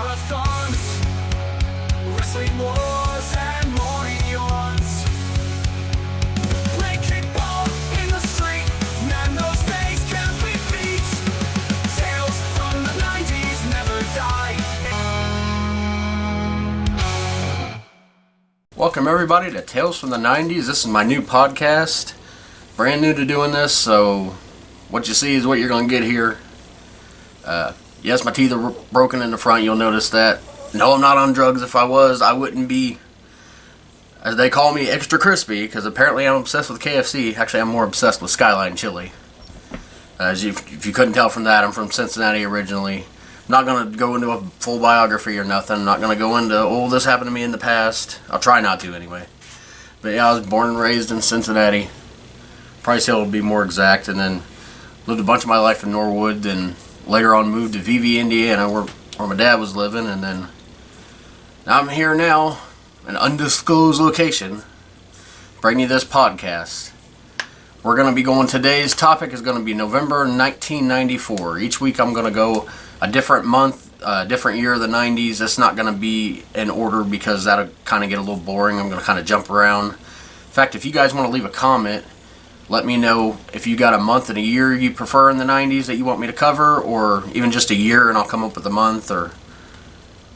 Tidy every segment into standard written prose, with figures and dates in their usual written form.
marathons, wrestling wars and morning yawns. Play kickball in the street, man, those days can't be beat. Tales from the 90's never die. Welcome everybody to Tales from the 90's. This is my new podcast. Brand new to doing this, so what you see is what you're going to get here. Yes, my teeth are broken in the front, you'll notice that. No, I'm not on drugs. If I was, I wouldn't be, as they call me, extra crispy, because apparently I'm obsessed with KFC. Actually, I'm more obsessed with Skyline Chili. If you couldn't tell from that, I'm from Cincinnati originally. I'm not going to go into a full biography or nothing. I'm not going to go into, oh, this happened to me in the past. I'll try not to anyway. But yeah, I was born and raised in Cincinnati. Price Hill would be more exact, and then lived a bunch of my life in Norwood, then later on moved to VV, Indiana, where my dad was living, and then I'm here now, an undisclosed location, bringing you this podcast. We're going to be going, today's topic is going to be November 1994. Each week I'm going to go a different month, a different year of the 90s. It's not going to be in order because that'll kind of get a little boring. I'm going to kind of jump around. In fact, if you guys want to leave a comment, let me know if you got a month and a year you prefer in the 90s that you want me to cover, or even just a year and I'll come up with a month, or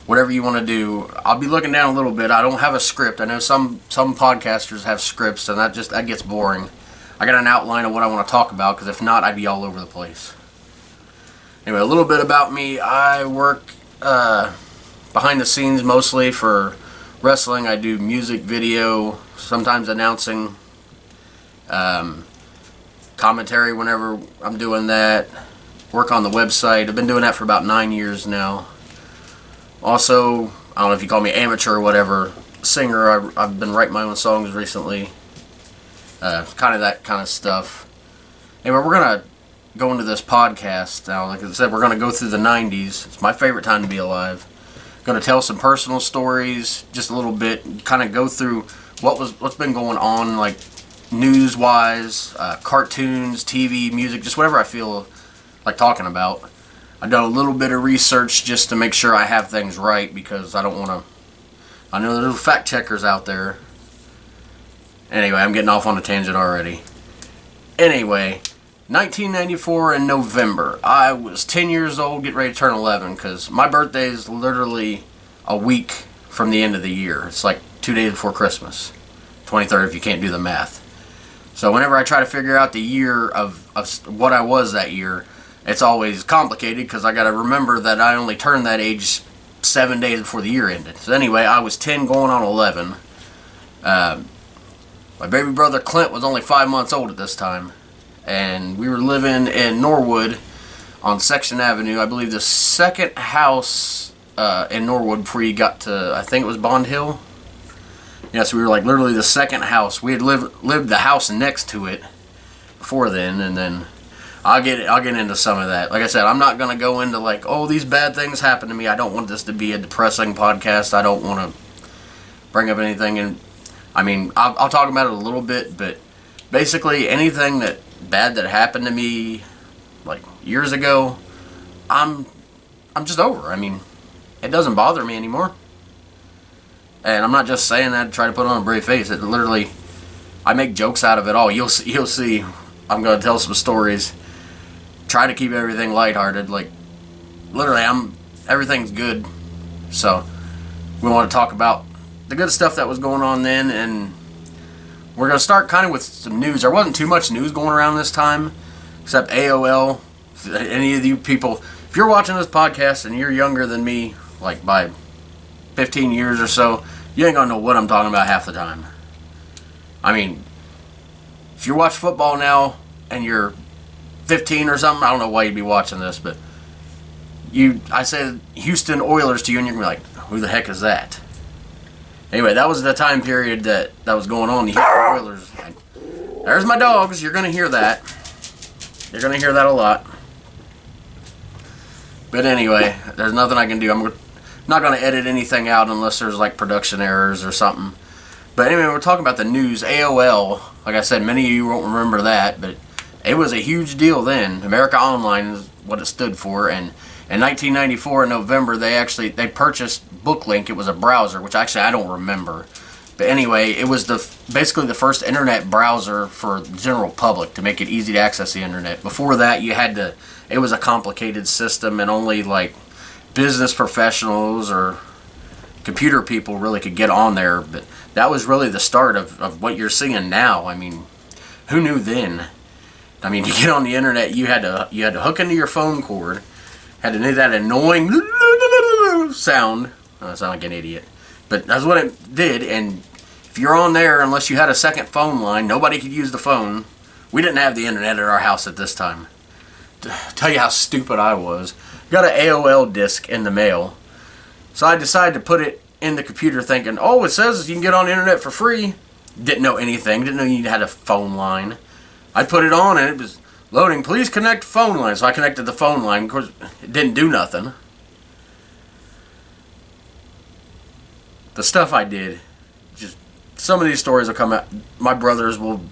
whatever you want to do. I'll be looking down a little bit. I don't have a script. I know some podcasters have scripts, and that gets boring. I got an outline of what I want to talk about, because if not, I'd be all over the place. Anyway, a little bit about me. I work behind the scenes mostly for wrestling. I do music, video, sometimes announcing, commentary whenever I'm doing that. Work on the website. I've been doing that for about 9 years now. Also, I don't know if you call me amateur or whatever, singer. I've been writing my own songs recently. Kind of that kind of stuff. Anyway, we're going to go into this podcast now. Like I said, we're going to go through the 90s. It's my favorite time to be alive. Going to tell some personal stories, just a little bit, kind of go through what's been going on, like news-wise, cartoons, TV, music, just whatever I feel like talking about. I've done a little bit of research just to make sure I have things right, because I don't want to, I know there's fact checkers out there. Anyway, I'm getting off on a tangent already. Anyway, 1994 in November. I was 10 years old, getting ready to turn 11, because my birthday is literally a week from the end of the year. It's like 2 days before Christmas. 23rd if you can't do the math. So whenever I try to figure out the year of what I was that year, it's always complicated, because I got to remember that I only turned that age 7 days before the year ended. So anyway, I was 10 going on 11. My baby brother Clint was only 5 months old at this time, and we were living in Norwood on Section Avenue. I believe the second house in Norwood before you got to, I think it was Bond Hill. Yes, we were like literally the second house. We had lived the house next to it before then, and then I'll get into some of that. Like I said, I'm not going to go into like, oh, these bad things happened to me. I don't want this to be a depressing podcast. I don't want to bring up anything, and I mean, I'll talk about it a little bit, but basically anything bad that happened to me like years ago, I'm just over. I mean, it doesn't bother me anymore. And I'm not just saying that to try to put on a brave face. It literally, I make jokes out of it all. You'll see. I'm going to tell some stories. Try to keep everything lighthearted. Like, literally, everything's good. So, we want to talk about the good stuff that was going on then. And we're going to start kind of with some news. There wasn't too much news going around this time, except AOL. Any of you people, if you're watching this podcast and you're younger than me, like by 15 years or so, you ain't gonna know what I'm talking about half the time. I mean, if you watch football now and you're 15 or something, I don't know why you'd be watching this, but I say Houston Oilers to you and you're gonna be like, who the heck is that? Anyway, that was the time period that was going on. The Houston Oilers. There's my dogs. You're gonna hear that. You're gonna hear that a lot. But anyway, there's nothing I can do. I'm not going to edit anything out unless there's like production errors or something. But anyway, we're talking about the news. AOL, like I said, many of you won't remember that, but it was a huge deal then. America Online is what it stood for, and In 1994, in November, they purchased BookLink. It was a browser, which actually I don't remember. But anyway, it was basically the first internet browser for the general public to make it easy to access the internet. Before that, it was a complicated system, and only like business professionals or computer people really could get on there. But that was really the start of what you're seeing now. I mean, who knew then? I mean, to get on the internet, you had to hook into your phone cord, had to do that annoying sound. I sound like an idiot, but that's what it did. And if you're on there, unless you had a second phone line, nobody could use the phone. We didn't have the internet at our house at this time. To tell you how stupid I was, got an AOL disc in the mail, so I decided to put it in the computer, thinking, oh, it says you can get on the internet for free. Didn't know anything. Didn't know you had a phone line. I put it on and it was loading. Please connect phone line. So I connected the phone line. Of course, it didn't do nothing. The stuff I did, just some of these stories will come out. My brothers will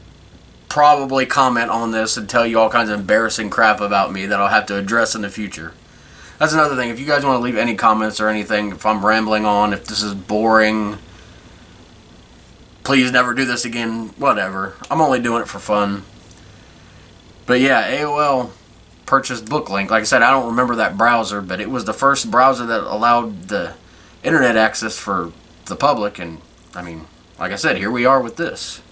probably comment on this and tell you all kinds of embarrassing crap about me that I'll have to address in the future. That's another thing. If you guys want to leave any comments or anything, if I'm rambling on, if this is boring, please never do this again, whatever. I'm only doing it for fun. But yeah, AOL purchased BookLink. Like I said, I don't remember that browser, but it was the first browser that allowed the internet access for the public. And I mean, like I said, here we are with this.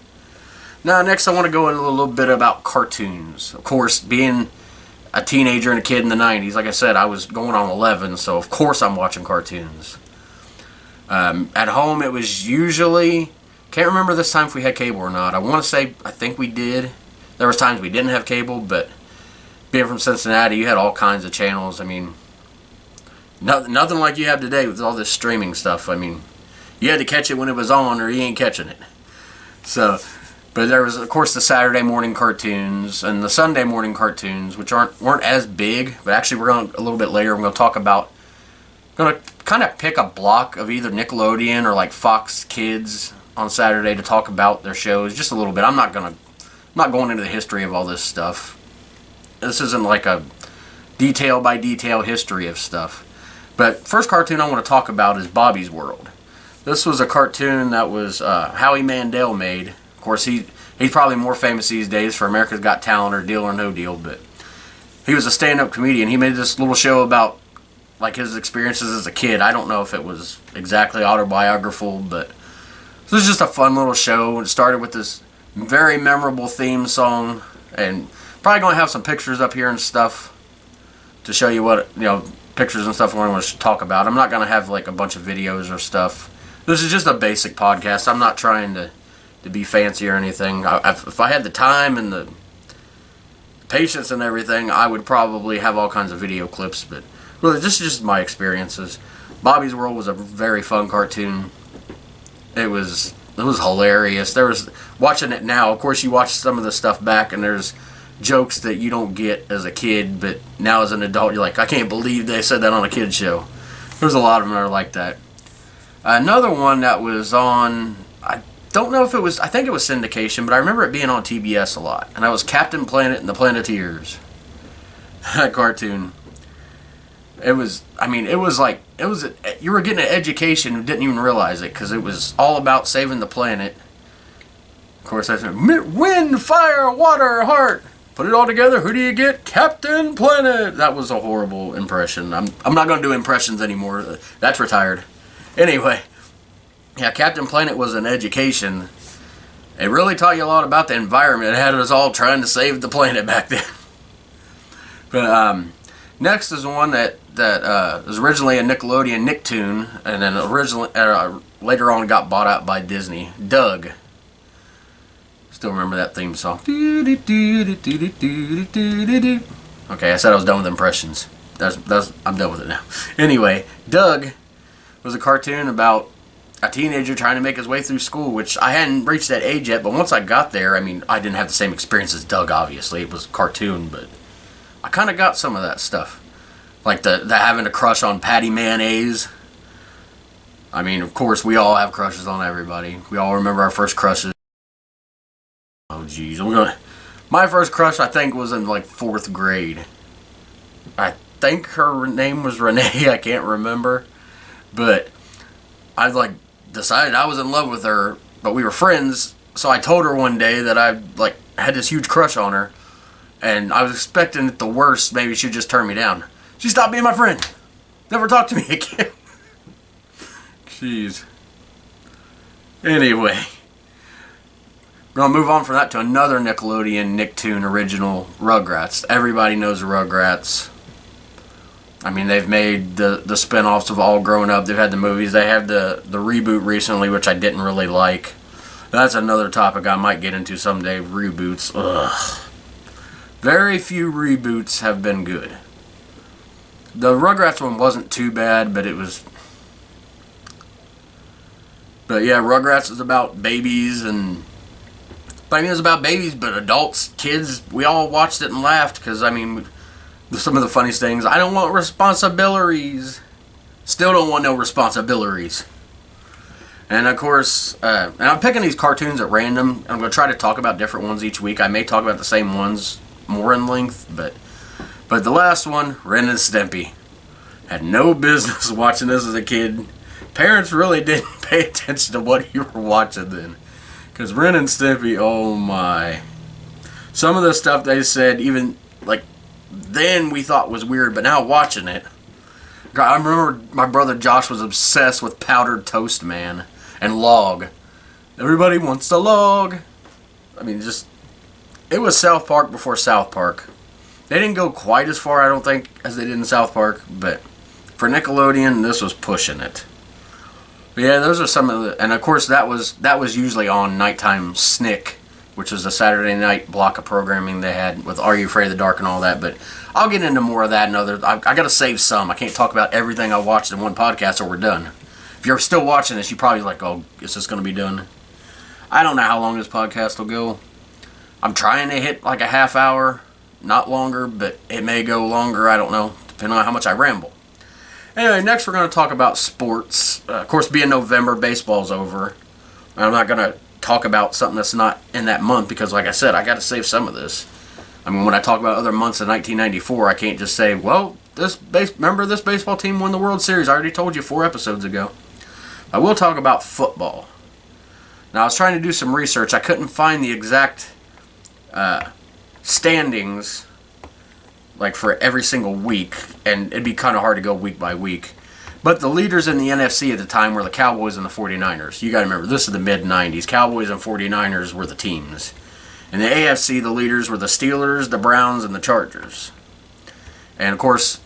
Now, next I want to go into a little bit about cartoons. Of course, being a teenager and a kid in the 90s, like I said, I was going on 11, so of course I'm watching cartoons. At home, it was usually, can't remember this time if we had cable or not. I think we did. There was times we didn't have cable, but being from Cincinnati, you had all kinds of channels. I mean, nothing like you have today with all this streaming stuff. I mean, you had to catch it when it was on, or you ain't catching it. So, but there was, of course, the Saturday morning cartoons and the Sunday morning cartoons, which weren't as big. But actually, a little bit later, we're going to talk about, going to kind of pick a block of either Nickelodeon or like Fox Kids on Saturday to talk about their shows just a little bit. I'm not going into the history of all this stuff. This isn't like a detail by detail history of stuff. But first cartoon I want to talk about is Bobby's World. This was a cartoon that was Howie Mandel made. Of course, he's probably more famous these days for America's Got Talent or Deal or No Deal, but he was a stand-up comedian. He made this little show about like his experiences as a kid. I don't know if it was exactly autobiographical, but this was just a fun little show. It started with this very memorable theme song, and probably going to have some pictures up here and stuff to show you what, pictures and stuff we're going to talk about. I'm not going to have like a bunch of videos or stuff. This is just a basic podcast. I'm not trying to be fancy or anything. If I had the time and the patience and everything, I would probably have all kinds of video clips, but really, this is just my experiences. Bobby's World was a very fun cartoon. It was hilarious. Watching it now, of course, you watch some of the stuff back, and there's jokes that you don't get as a kid, but now as an adult, you're like, I can't believe they said that on a kid's show. There's a lot of them that are like that. Another one that was on, I don't know if it was, I think it was syndication, but I remember it being on TBS a lot, and that was Captain Planet and the Planeteers. That cartoon. You were getting an education and didn't even realize it, because it was all about saving the planet. Of course, that's wind, fire, water, heart. Put it all together, who do you get? Captain Planet. That was a horrible impression. I'm not going to do impressions anymore. That's retired. Anyway, yeah, Captain Planet was an education. It really taught you a lot about the environment. It had us all trying to save the planet back then. But next is one that was originally a Nickelodeon Nicktoon, and then later on got bought out by Disney. Doug. Still remember that theme song. Okay, I said I was done with impressions. I'm done with it now. Anyway, Doug was a cartoon about a teenager trying to make his way through school, which I hadn't reached that age yet, but once I got there, I mean, I didn't have the same experience as Doug, obviously. It was a cartoon, but I kind of got some of that stuff. Like the having a crush on Patty Mayonnaise. I mean, of course, we all have crushes on everybody. We all remember our first crushes. Oh, jeez. My first crush, I think, was in like 4th grade. think her name was Renee. I can't remember. But I like decided I was in love with her, but we were friends. So I told her one day that I like had this huge crush on her, and I was expecting at the worst, maybe she'd just turn me down. She stopped being my friend. Never talked to me again. Jeez. Anyway, we're going to move on from that to another Nickelodeon Nicktoon original, Rugrats. Everybody knows Rugrats. I mean, they've made the spin-offs of All Grown Up. They've had the movies. They had the reboot recently, which I didn't really like. That's another topic I might get into someday, reboots. Ugh. Very few reboots have been good. The Rugrats one wasn't too bad, but it was... But yeah, Rugrats is about babies, and I mean, it was about babies, but adults, kids, we all watched it and laughed, because, I mean, some of the funniest things, I don't want responsibilities. Still don't want no responsibilities. And, of course, and I'm picking these cartoons at random. I'm going to try to talk about different ones each week. I may talk about the same ones more in length, but the last one, Ren and Stimpy. Had no business watching this as a kid. Parents really didn't pay attention to what you were watching then. Because Ren and Stimpy, oh my. Some of the stuff they said, even, like, then we thought was weird, but now watching it. God, I remember my brother Josh was obsessed with Powdered Toast Man and Log. Everybody wants to log. I mean, just, it was South Park before South Park. They didn't go quite as far, I don't think, as they did in South Park, but for Nickelodeon, this was pushing it. But yeah, those are some of the, and of course that was usually on nighttime Snick, which was a Saturday night block of programming they had with Are You Afraid of the Dark and all that. But I'll get into more of that and other. I got to save some. I can't talk about everything I watched in one podcast or we're done. If you're still watching this, you're probably like, oh, is this going to be done? I don't know how long this podcast will go. I'm trying to hit like a half hour, not longer, but it may go longer. I don't know, depending on how much I ramble. Anyway, next we're going to talk about sports. Of course, being November, baseball's over. And I'm not going to talk about something that's not in that month because, like I said, I got to save some of this. I mean, when I talk about other months in 1994, I can't just say, well, remember this baseball team won the World Series. I already told you 4 episodes ago. I will talk about football. Now, I was trying to do some research. I couldn't find the exact standings like for every single week, and it'd be kind of hard to go week by week. But the leaders in the NFC at the time were the Cowboys and the 49ers. You got to remember, this is the mid-90s. Cowboys and 49ers were the teams. In the AFC, the leaders were the Steelers, the Browns, and the Chargers. And, of course,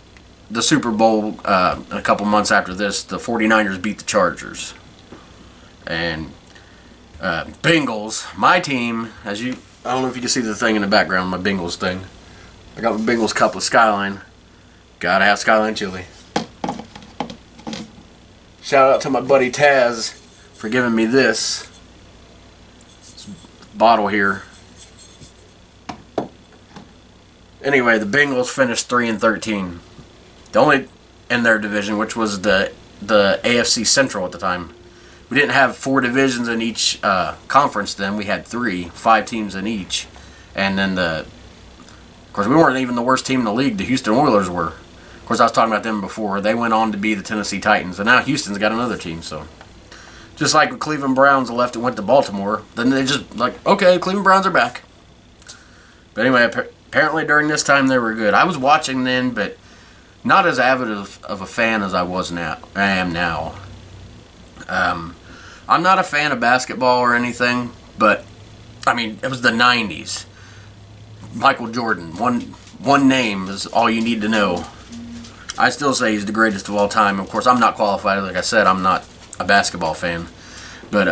the Super Bowl, a couple months after this, the 49ers beat the Chargers. And Bengals, my team, I don't know if you can see the thing in the background, my Bengals thing. I got my Bengals cup with Skyline. Gotta have Skyline chili. Shout out to my buddy Taz for giving me this bottle here. Anyway, the Bengals finished 3-13. The only in their division, which was the AFC Central at the time. We didn't have 4 divisions in each conference then. We had 5 teams in each. And then of course, we weren't even the worst team in the league. The Houston Oilers were. Of course, I was talking about them before. They went on to be the Tennessee Titans. And now Houston's got another team. So, just like the Cleveland Browns left and went to Baltimore, then they just like, okay, Cleveland Browns are back. But anyway, apparently during this time they were good. I was watching then, but not as avid of a fan as I am now. I'm not a fan of basketball or anything, but I mean, it was the 90's. Michael Jordan, one name is all you need to know. I still say he's the greatest of all time. Of course, I'm not qualified. Like I said, I'm not a basketball fan. But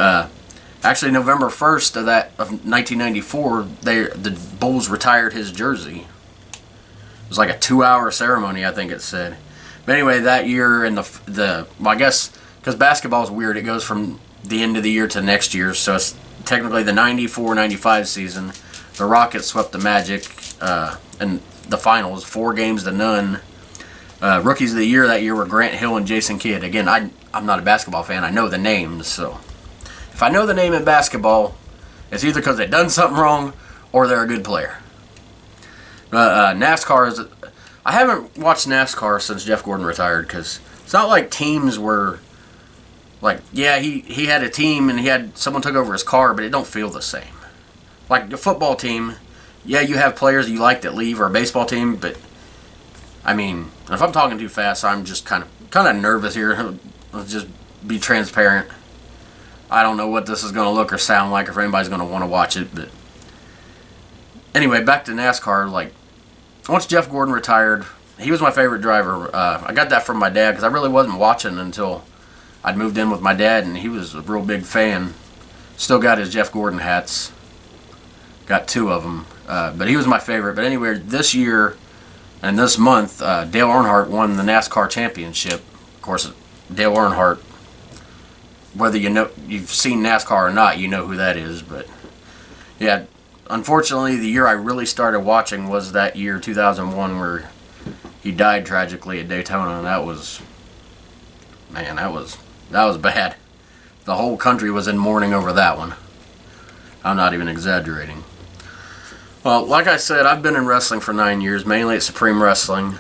actually, November 1st of 1994, the Bulls retired his jersey. It was like a 2-hour ceremony, I think it said. But anyway, that year and well, I guess because basketball is weird, it goes from the end of the year to next year. So it's technically the 94-95 season. The Rockets swept the Magic in the finals, 4-0. Rookies of the year that year were Grant Hill and Jason Kidd. Again, I'm not a basketball fan. I know the names. So if I know the name in basketball, it's either because they've done something wrong or they're a good player. NASCAR is I haven't watched NASCAR since Jeff Gordon retired because it's not like teams were like, yeah, he had a team and he had someone took over his car, but it don't feel the same. Like a football team, yeah, you have players you like that leave, or a baseball team, but I mean, if I'm talking too fast, I'm just kind of nervous here. Let's just be transparent. I don't know what this is going to look or sound like, if anybody's going to want to watch it, but anyway, back to NASCAR. Like, once Jeff Gordon retired, he was my favorite driver. I got that from my dad because I really wasn't watching until I'd moved in with my dad, and he was a real big fan. Still got his Jeff Gordon hats. Got 2 of them. But he was my favorite. But anyway, this year and this month, Dale Earnhardt won the NASCAR championship. Of course, Dale Earnhardt, whether you've seen NASCAR or not, you know who that is. But yeah, unfortunately, the year I really started watching was that year, 2001, where he died tragically at Daytona, and that was bad. The whole country was in mourning over that one. I'm not even exaggerating. Well, like I said, I've been in wrestling for 9 years, mainly at Supreme Wrestling.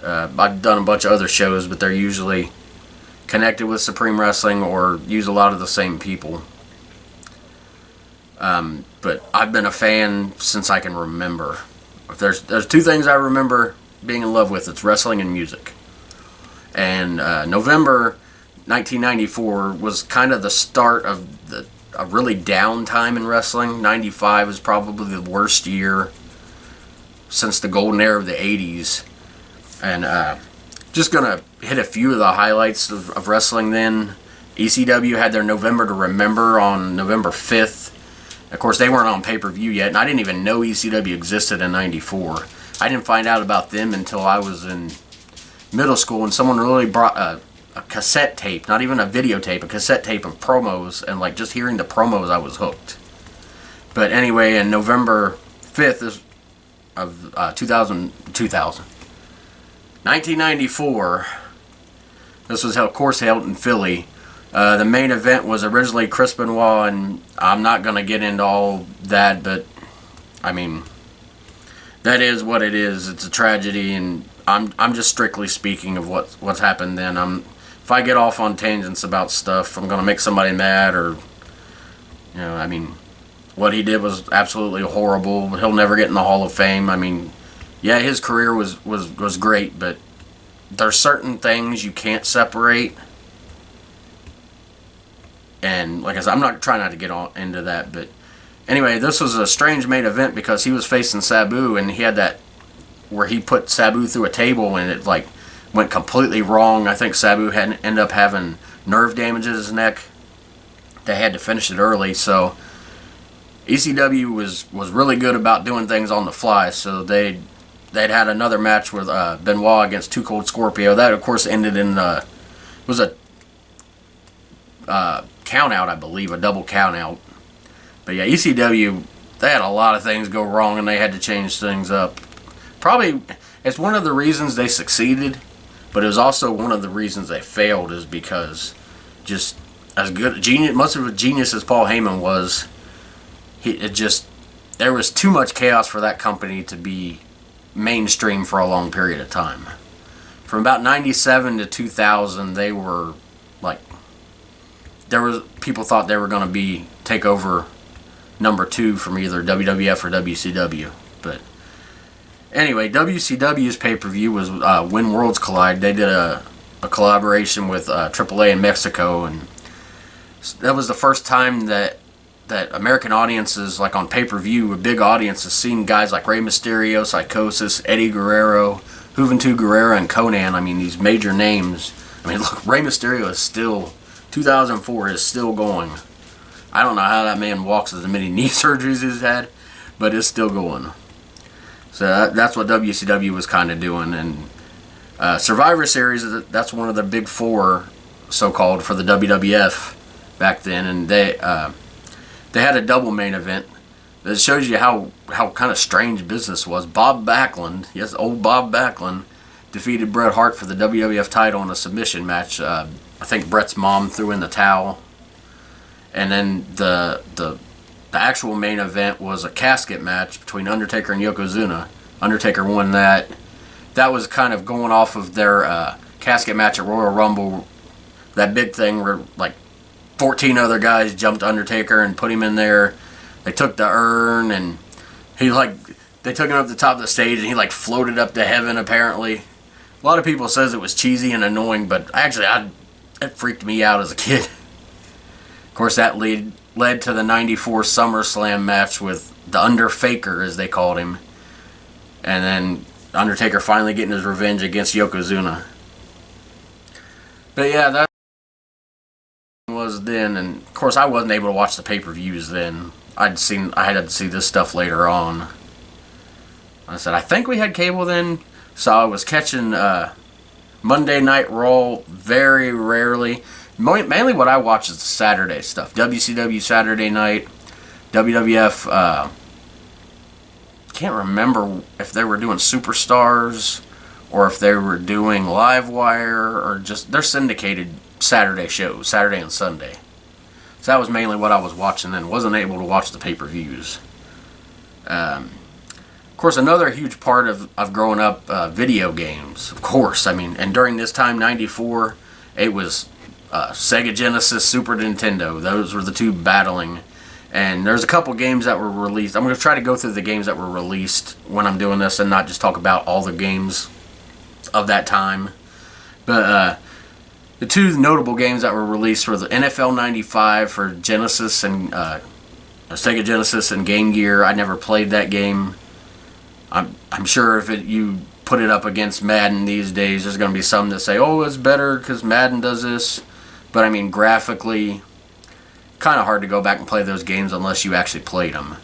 I've done a bunch of other shows, but they're usually connected with Supreme Wrestling or use a lot of the same people. But I've been a fan since I can remember. If there's 2 things I remember being in love with, it's wrestling and music. And November 1994 was kind of the start of a really down time in wrestling. 95 was probably the worst year since the golden era of the 80s. And just going to hit a few of the highlights of wrestling then. ECW had their November to Remember on November 5th. Of course, they weren't on pay-per-view yet, and I didn't even know ECW existed in 94. I didn't find out about them until I was in middle school, and someone really brought a cassette tape, not even a videotape, a cassette tape of promos, and like just hearing the promos, I was hooked. But anyway, in November 5th of 1994, this was, of course, held in Philly. The main event was originally Chris Benoit, and I'm not going to get into all that, but I mean, that is what it is. It's a tragedy, and I'm just strictly speaking of what's happened then. If I get off on tangents about stuff, I'm going to make somebody mad, or I mean, what he did was absolutely horrible. He'll never get in the Hall of Fame. I mean, yeah, his career was great, but there's certain things you can't separate. And like I said, I'm not trying not to get into that, but anyway, this was a strange main event because he was facing Sabu, and he had that where he put Sabu through a table, and it like went completely wrong. I think Sabu had ended up having nerve damage in his neck. They had to finish it early, so ECW was really good about doing things on the fly. So they'd had another match with Benoit against Too Cold Scorpio. That of course ended in was a count out, I believe, a double count out. But yeah, ECW, they had a lot of things go wrong, and they had to change things up. Probably it's one of the reasons they succeeded, but it was also one of the reasons they failed, is because just as good genius, much of a genius as Paul Heyman was, there was too much chaos for that company to be mainstream for a long period of time. From about 97 to 2000, they were like, people thought they were going to take over number 2 from either WWF or WCW. But anyway, WCW's pay-per-view was When Worlds Collide. They did a collaboration with AAA in Mexico, and that was the first time that American audiences, like on pay-per-view, a big audience, has seen guys like Rey Mysterio, Psychosis, Eddie Guerrero, Juventud Guerrera, and Conan. I mean, these major names. I mean, look, Rey Mysterio is still, 2004 is still going. I don't know how that man walks with as many knee surgeries he's had, but it's still going. So that's what WCW was kind of doing. And Survivor Series, that's one of the big 4, so-called, for the WWF back then. And they had a double main event. That shows you how kind of strange business was. Bob Backlund, yes, old Bob Backlund, defeated Bret Hart for the WWF title in a submission match. I think Bret's mom threw in the towel. And then the actual main event was a casket match between Undertaker and Yokozuna. Undertaker won that. that was kind of going off of their casket match at Royal Rumble. That big thing where like 14 other guys jumped Undertaker and put him in there. They took the urn and they took him up the top of the stage and he like floated up to heaven apparently. A lot of people says it was cheesy and annoying, but actually it freaked me out as a kid. Of course, that led to the 94 SummerSlam match with the Underfaker, as they called him. And then Undertaker finally getting his revenge against Yokozuna. But yeah, that was then, and of course I wasn't able to watch the pay-per-views then. I had to see this stuff later on. I said, I think we had cable then, so I was catching Monday Night Raw very rarely. Mainly what I watch is the Saturday stuff. WCW Saturday Night, WWF, can't remember if they were doing Superstars or if they were doing Livewire or just their syndicated Saturday shows, Saturday and Sunday. So that was mainly what I was watching then. Wasn't able to watch the pay-per-views. Of course, another huge part of growing up, video games. Of course, I mean, and during this time, 94, it was Sega Genesis, Super Nintendo. Those were the two battling. And there's a couple games that were released. I'm going to try to go through the games that were released when I'm doing this and not just talk about all the games of that time. But the two notable games that were released were the NFL 95 for Genesis and Sega Genesis and Game Gear. I never played that game. I'm sure if you put it up against Madden these days, there's going to be some that say, oh, it's better because Madden does this. But I mean, graphically, kind of hard to go back and play those games unless you actually played them.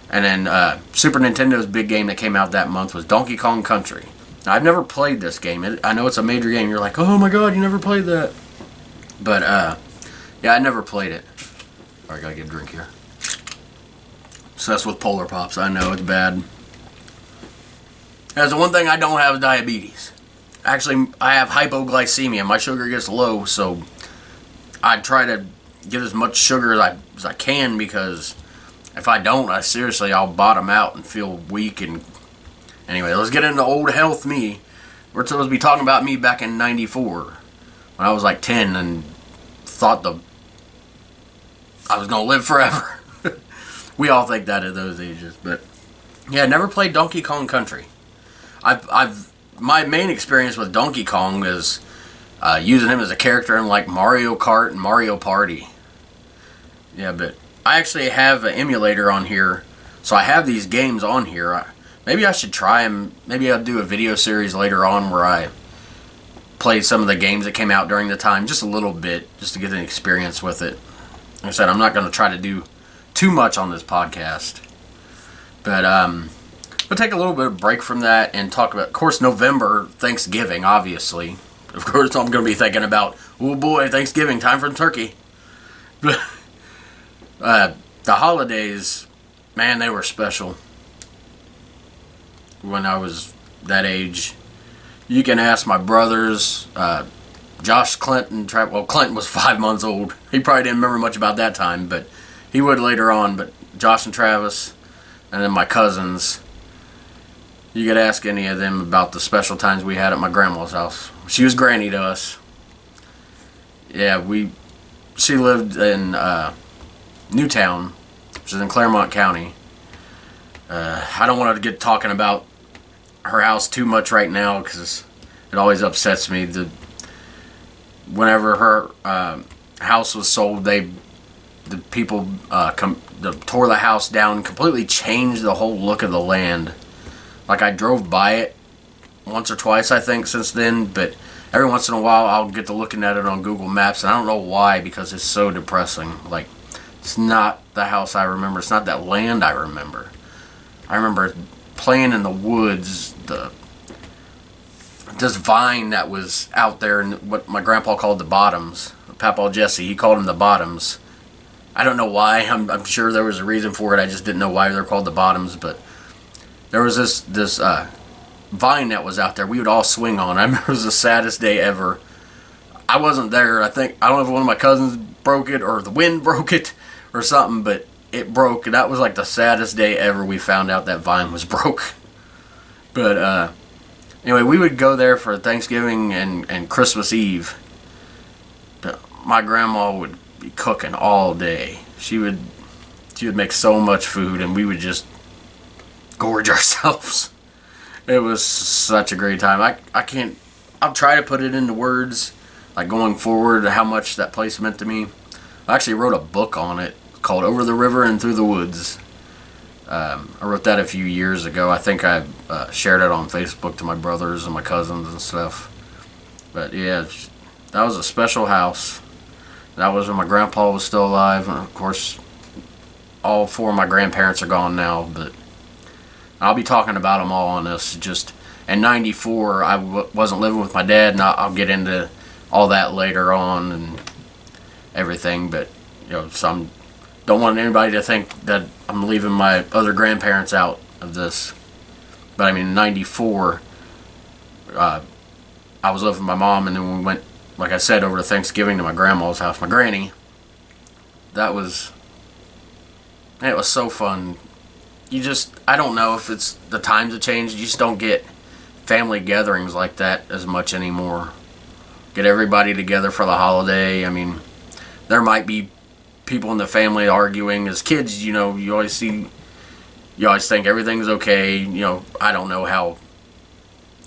And then Super Nintendo's big game that came out that month was Donkey Kong Country. Now, I've never played this game. I know it's a major game. You're like, oh my god, you never played that. But yeah, I never played it. Alright, gotta get a drink here. Obsessed with Polar Pops. I know, it's bad. That's the one thing I don't have is diabetes. Actually, I have hypoglycemia. My sugar gets low, so I try to get as much sugar as I can because if I don't, I'll bottom out and feel weak. And anyway, let's get into old health me. We're supposed to be talking about me back in 94 when I was like 10 and thought I was going to live forever. We all think that at those ages. But yeah, I never played Donkey Kong Country. My main experience with Donkey Kong is using him as a character in like Mario Kart and Mario Party. Yeah, but I actually have an emulator on here, so I have these games on here. Maybe I should try them. Maybe I'll do a video series later on where I play some of the games that came out during the time, just a little bit, just to get an experience with it. Like I said, I'm not going to try to do too much on this podcast. But we'll take a little bit of break from that and talk about, of course, November, Thanksgiving, obviously. Of course, I'm going to be thinking about, oh boy, Thanksgiving, time for the turkey. But the holidays, man, they were special when I was that age. You can ask my brothers, Josh, Clinton. Well, Clinton was 5 months old. He probably didn't remember much about that time, but he would later on. But Josh and Travis, and then my cousins, you could ask any of them about the special times we had at my grandma's house. She was granny to us. Yeah, she lived in Newtown, which is in Claremont County. I don't want to get talking about her house too much right now because it always upsets me. Whenever her house was sold, the people tore the house down, completely changed the whole look of the land. Like, I drove by it once or twice, I think, since then, but every once in a while I'll get to looking at it on Google Maps, and I don't know why, because it's so depressing. Like, it's not the house I remember. It's not that land I remember. I remember playing in the woods, this vine that was out there, and what my grandpa called the bottoms. Papa Jesse, he called them the bottoms. I don't know why. I'm sure there was a reason for it. I just didn't know why they're called the bottoms, but there was this vine that was out there we would all swing on. I remember it was the saddest day ever. I wasn't there. I don't know if one of my cousins broke it or the wind broke it or something, but it broke. And that was like the saddest day ever we found out that vine was broke. But Anyway, we would go there for Thanksgiving and Christmas Eve. My grandma would be cooking all day. She would make so much food, and we would just gorge ourselves. It was such a great time. I'll try to put it into words, like going forward, how much that place meant to me. I actually wrote a book on it called Over the River and Through the Woods. I wrote that a few years ago. I think I shared it on Facebook to my brothers and my cousins and stuff. But yeah, that was a special house. That was when my grandpa was still alive. And of course, all 4 of my grandparents are gone now. But I'll be talking about them all on this. Just in '94, I wasn't living with my dad, and I'll get into all that later on and everything. But some don't want anybody to think that I'm leaving my other grandparents out of this. But I mean, in '94, I was living with my mom, and then we went, like I said, over to Thanksgiving to my grandma's house, my granny. It was so fun. I don't know if it's the times have changed. You just don't get family gatherings like that as much anymore. Get everybody together for the holiday. I mean, there might be people in the family arguing. As kids, you always think everything's okay. I don't know how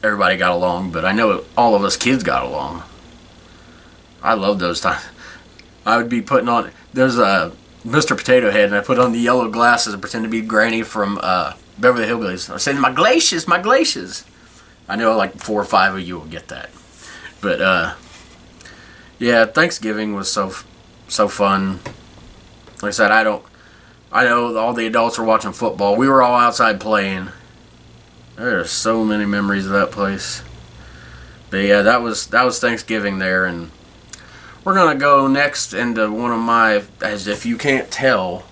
everybody got along, but I know all of us kids got along. I love those times. I would be putting on, there's a Mr. Potato Head, and I put on the yellow glasses and pretend to be Granny from Beverly Hillbillies. I was saying, my glaciers, my glaciers. I know like 4 or 5 of you will get that. But yeah, Thanksgiving was so fun. Like I said, I know all the adults were watching football. We were all outside playing. There are so many memories of that place. But yeah, that was Thanksgiving there, and we're gonna go next into one of my, as if you can't tell,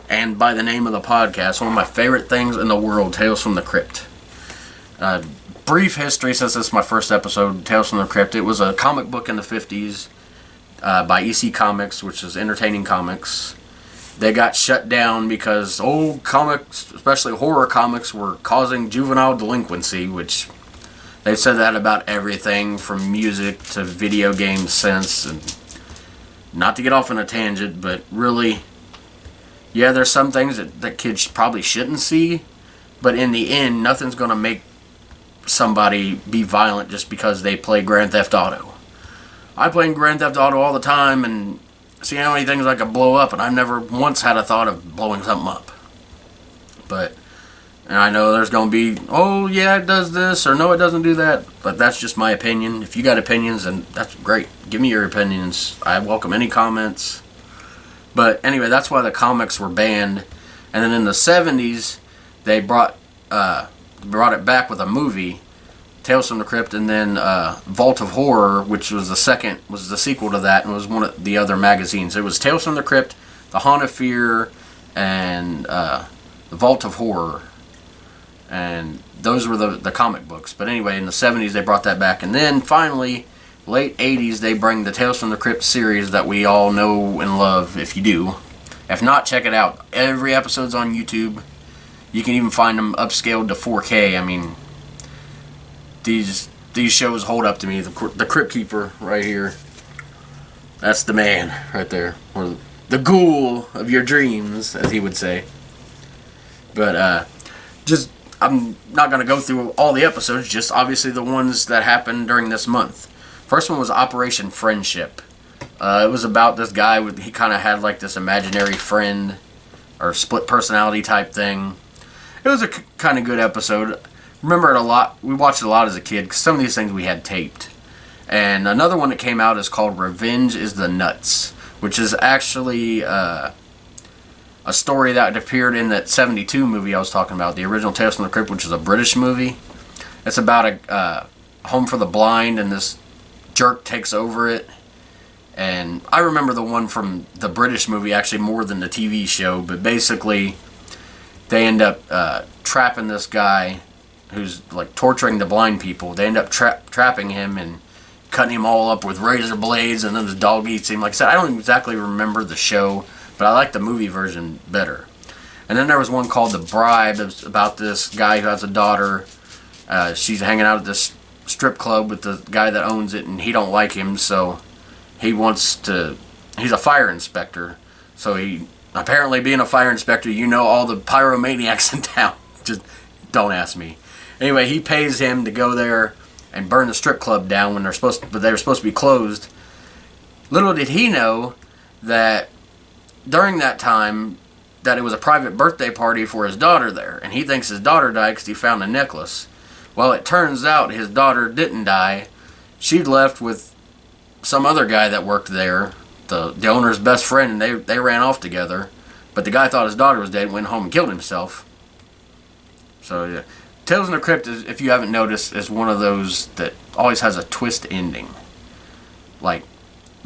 and by the name of the podcast, one of my favorite things in the world, Tales from the Crypt. Brief history, since this is my first episode, Tales from the Crypt. It was a comic book in the 50s by EC Comics, which is Entertaining Comics. They got shut down because old comics, especially horror comics, were causing juvenile delinquency, which they've said that about everything from music to video games since. And not to get off on a tangent, but really, yeah, there's some things that kids probably shouldn't see, but in the end, nothing's going to make somebody be violent just because they play Grand Theft Auto. I play Grand Theft Auto all the time and see how many things I could blow up, and I've never once had a thought of blowing something up. And I know there's going to be, oh yeah, it does this, or no, it doesn't do that, but that's just my opinion. If you got opinions, then that's great. Give me your opinions. I welcome any comments. But anyway, that's why the comics were banned. And then in the 70s, they brought it back with a movie, Tales from the Crypt, and then Vault of Horror, which was the sequel to that, and was one of the other magazines. It was Tales from the Crypt, The Haunt of Fear, and The Vault of Horror. And those were the comic books. But anyway, in the 70s, they brought that back. And then finally, late 80s, they bring the Tales from the Crypt series that we all know and love, if you do. If not, check it out. Every episode's on YouTube. You can even find them upscaled to 4K. I mean, these shows hold up to me. The Crypt Keeper right here. That's the man right there. Or the ghoul of your dreams, as he would say. But I'm not going to go through all the episodes, just obviously the ones that happened during this month. First one was Operation Friendship. It was about this guy, he kind of had like this imaginary friend, or split personality type thing. It was a kind of good episode. Remember it a lot. We watched it a lot as a kid, because some of these things we had taped. And another one that came out is called Revenge is the Nuts, which is actually a story that appeared in that 72 movie I was talking about, the original Tales from the Crypt, which is a British movie. It's about a home for the blind, and this jerk takes over it. And I remember the one from the British movie actually more than the TV show, but basically they end up trapping this guy who's like torturing the blind people. They end up trapping him and cutting him all up with razor blades, and then the dog eats him. Like I said, I don't exactly remember the show, but I like the movie version better. And then there was one called The Bribe. It was about this guy who has a daughter She's hanging out at this strip club with the guy that owns it, and he don't like him, so he wants to. He's a fire inspector, so he apparently being a fire inspector, you know all the pyromaniacs in town. Just don't ask me. Anyway, he pays him to go there and burn the strip club down when but they were supposed to be closed. Little did he know that during that time that it was a private birthday party for his daughter there, and he thinks his daughter died because he found a necklace. Well, it turns out his daughter didn't die. She'd left with some other guy that worked there, the owner's best friend, and they ran off together. But the guy thought his daughter was dead and went home and killed himself. So, yeah. Tales from the Crypt, if you haven't noticed, is one of those that always has a twist ending. Like,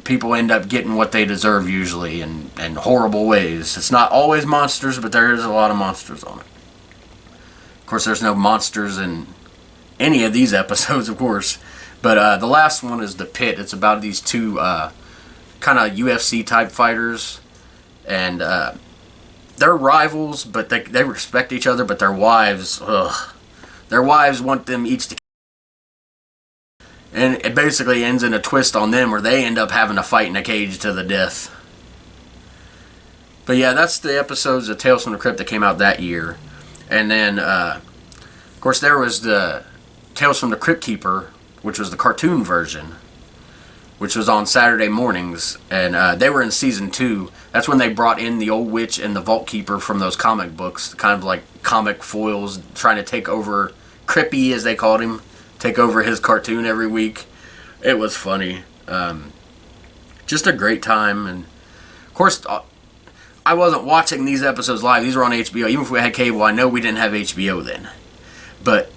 people end up getting what they deserve usually in horrible ways. It's not always monsters, but there is a lot of monsters on it. Of course, there's no monsters in any of these episodes, of course. But the last one is The Pit. It's about these two kind of UFC type fighters. And they're rivals, but they respect each other, but their wives, their wives want them each to. And it basically ends in a twist on them where they end up having to fight in a cage to the death. But yeah, that's the episodes of Tales from the Crypt that came out that year. And then, of course, there was the Tales from the Crypt Keeper, which was the cartoon version, which was on Saturday mornings. And they were in season 2. That's when they brought in the old witch and the Vault Keeper from those comic books, kind of like comic foils, trying to take over Crippy, as they called him, take over his cartoon every week. It was funny. Just a great time. And of course, I wasn't watching these episodes live. These were on HBO. Even if we had cable, I know we didn't have HBO then. But